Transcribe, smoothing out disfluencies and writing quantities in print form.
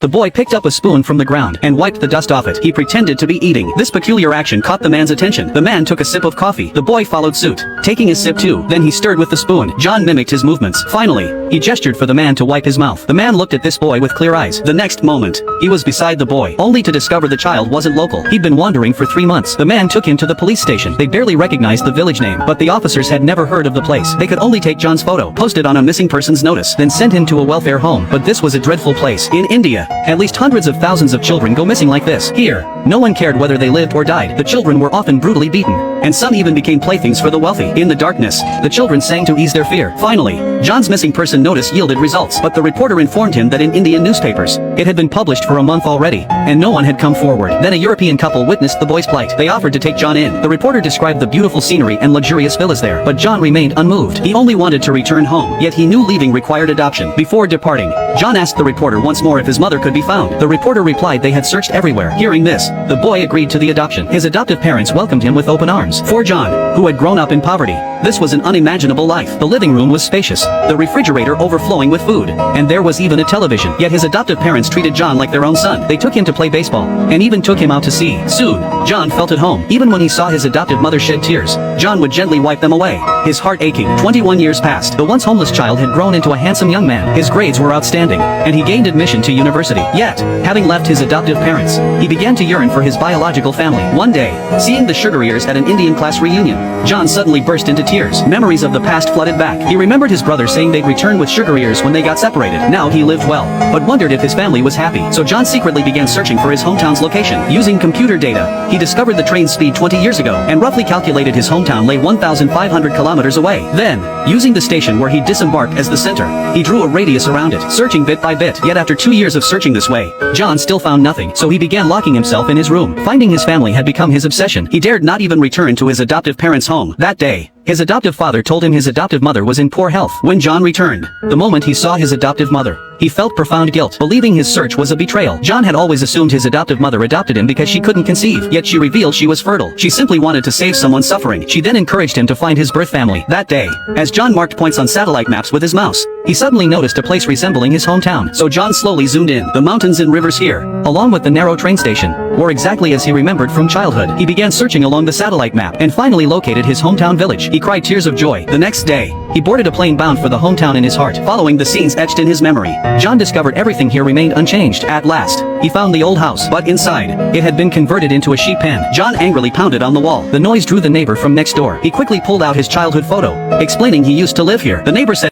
The boy picked up a spoon from the ground and wiped the dust off it. He pretended to be eating. This peculiar action caught the man's attention. The man took a sip of coffee. The boy followed suit, taking a sip too. Then he stirred with the spoon. John mimicked his movements. Finally, he gestured for the man to wipe his mouth. The man looked at this boy with clear eyes. The next moment, he was beside the boy, only to discover the child wasn't local. He'd been wandering for 3 months. The man took him to the police station. They barely recognized the village name, but the officers had never heard of the place. They could only take John's photo, post it on a missing persons notice, then send him to a welfare home. But this was a dreadful place. In India, at least hundreds of thousands of children go missing like this. Here, no one cared whether they lived or died. The children were often brutally beaten, and some even became playthings for the wealthy. In the darkness, the children sang to ease their fear. Finally, John's missing person notice yielded results, but the reporter informed him that in Indian newspapers, it had been published for a month already, and no one had come forward. Then a European couple witnessed the boy's plight. They offered to take John in. The reporter described the beautiful scenery and luxurious villas there, but John remained unmoved. He only wanted to return home, yet he knew leaving required adoption. Before departing, John asked the reporter once more if his mother could be found. The reporter replied they had searched everywhere. Hearing this, the boy agreed to the adoption. His adoptive parents welcomed him with open arms. For John, who had grown up in poverty, this was an unimaginable life. The living room was spacious, the refrigerator overflowing with food, and there was even a television. Yet his adoptive parents treated John like their own son. They took him to play baseball, and even took him out to sea. Soon, John felt at home. Even when he saw his adoptive mother shed tears, John would gently wipe them away, his heart aching. 21 years passed. The once homeless child had grown into a handsome young man. His grades were outstanding, and he gained admission to university. Yet, having left his adoptive parents, he began to yearn for his biological family. One day, seeing the Sugar Ears at an Indian class reunion, John suddenly burst into tears. Memories of the past flooded back. He remembered his brother saying they'd return with Sugar Ears when they got separated. Now he lived well, but wondered if his family was happy. So John secretly began searching for his hometown's location. Using computer data, he discovered the train's speed 20 years ago, and roughly calculated his hometown lay 1,500 kilometers away. Then, using the station where he disembarked as the center, he drew a radius around it, searching bit by bit. Yet after 2 years of searching this way, John still found nothing, so he began locking himself in his room. Finding his family had become his obsession. He dared not even return to his adoptive parents' home. That day, his adoptive father told him his adoptive mother was in poor health. When John returned, the moment he saw his adoptive mother, he felt profound guilt, believing his search was a betrayal. John had always assumed his adoptive mother adopted him because she couldn't conceive, yet she revealed she was fertile. She simply wanted to save someone suffering. She then encouraged him to find his birth family. That day, as John marked points on satellite maps with his mouse, he suddenly noticed a place resembling his hometown. So John slowly zoomed in. The mountains and rivers here, along with the narrow train station, were exactly as he remembered from childhood. He began searching along the satellite map and finally located his hometown village. He cried tears of joy. The next day, he boarded a plane bound for the hometown in his heart. Following the scenes etched in his memory, John discovered everything here remained unchanged. At last, he found the old house, but inside, it had been converted into a sheep pen. John angrily pounded on the wall. The noise drew the neighbor from next door. He quickly pulled out his childhood photo, explaining he used to live here. The neighbor said,